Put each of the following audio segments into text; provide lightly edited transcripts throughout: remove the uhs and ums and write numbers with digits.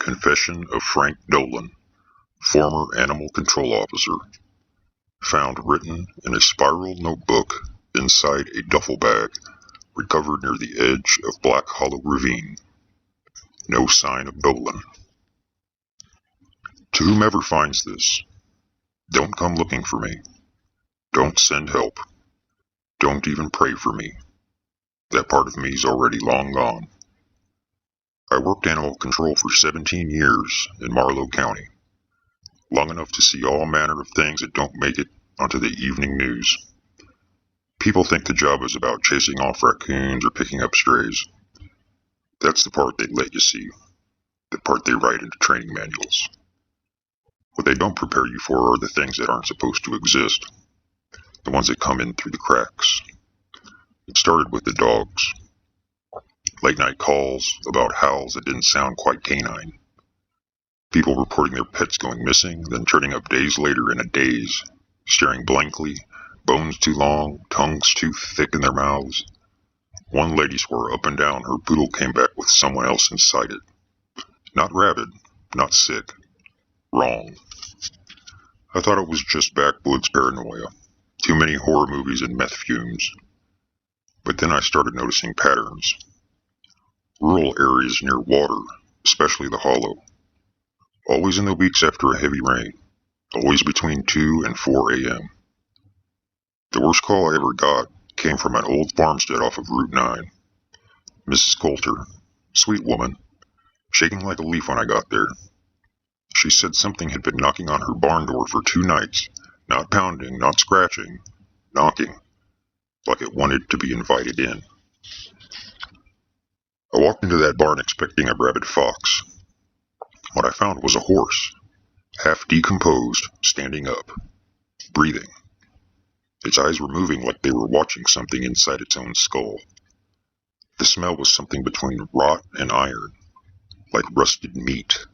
Confession of Frank Dolan, former Animal Control Officer, found written in a spiral notebook inside a duffel bag recovered near the edge of Black Hollow Ravine. No sign of Dolan. To whomever finds this, don't come looking for me. Don't send help. Don't even pray for me. That part of me's already long gone. I worked animal control for 17 years in Marlow County, long enough to see all manner of things that don't make it onto the evening news. People think the job is about chasing off raccoons or picking up strays. That's the part they let you see, the part they write into training manuals. What they don't prepare you for are the things that aren't supposed to exist, the ones that come in through the cracks. It started with the dogs. Late night calls about howls that didn't sound quite canine. People reporting their pets going missing, then turning up days later in a daze, staring blankly, bones too long, tongues too thick in their mouths. One lady swore up and down her poodle came back with someone else inside it. Not rabid, not sick. Wrong. I thought it was just backwoods paranoia. Too many horror movies and meth fumes. But then I started noticing patterns. Rural areas near water, especially the Hollow. Always in the weeks after a heavy rain. Always between 2 and 4 a.m. The worst call I ever got came from an old farmstead off of Route 9. Mrs. Coulter, sweet woman, shaking like a leaf when I got there. She said something had been knocking on her barn door for 2 nights, not pounding, not scratching, knocking, like it wanted to be invited in. I walked into that barn expecting a rabid fox. What I found was a horse, half decomposed, standing up, breathing. Its eyes were moving like they were watching something inside its own skull. The smell was something between rot and iron, like rusted meat.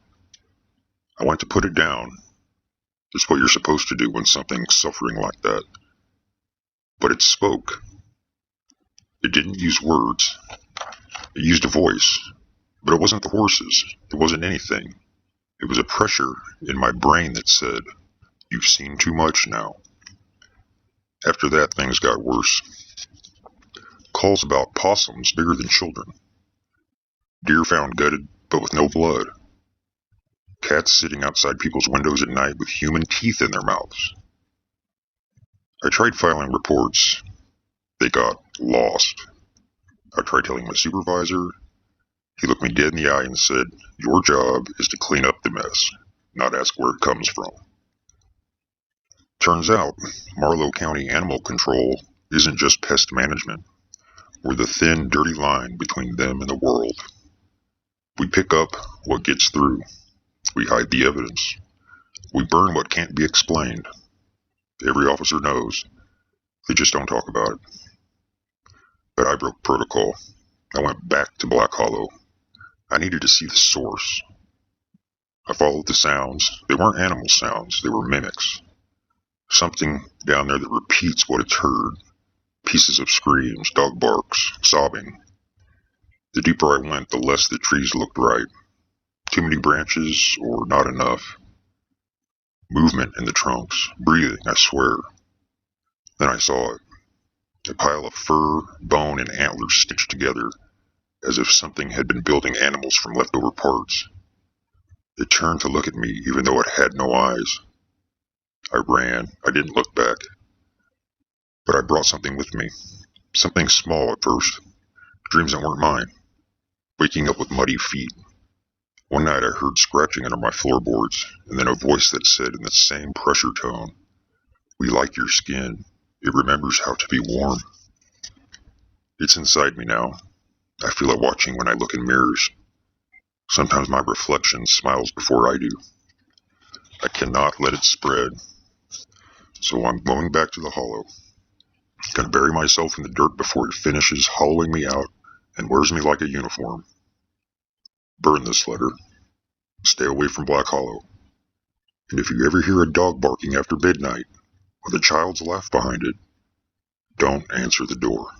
I went to put it down. It's what you're supposed to do when something's suffering like that. But it spoke. It didn't use words. It used a voice, but it wasn't the horse's. It wasn't anything. It was a pressure in my brain that said, "You've seen too much now." After that, things got worse. Calls about possums bigger than children. Deer found gutted, but with no blood. Cats sitting outside people's windows at night with human teeth in their mouths. I tried filing reports. They got lost. I tried telling my supervisor. He looked me dead in the eye and said, "Your job is to clean up the mess, not ask where it comes from." Turns out, Marlow County Animal Control isn't just pest management. We're the thin, dirty line between them and the world. We pick up what gets through. We hide the evidence. We burn what can't be explained. Every officer knows. They just don't talk about it. But I broke protocol. I went back to Black Hollow. I needed to see the source. I followed the sounds. They weren't animal sounds. They were mimics. Something down there that repeats what it's heard. Pieces of screams, dog barks, sobbing. The deeper I went, the less the trees looked right. Too many branches, or not enough. Movement in the trunks. Breathing, I swear. Then I saw it. A pile of fur, bone, and antlers stitched together, as if something had been building animals from leftover parts. It turned to look at me, even though it had no eyes. I ran. I didn't look back. But I brought something with me. Something small at first. Dreams that weren't mine. Waking up with muddy feet. One night I heard scratching under my floorboards, and then a voice that said in the same pressure tone, "We like your skin. It remembers how to be warm." It's inside me now. I feel it watching when I look in mirrors. Sometimes my reflection smiles before I do. I cannot let it spread. So I'm going back to the Hollow. Gonna bury myself in the dirt before it finishes hollowing me out and wears me like a uniform. Burn this letter. Stay away from Black Hollow. And if you ever hear a dog barking after midnight, with a child's laugh behind it, don't answer the door.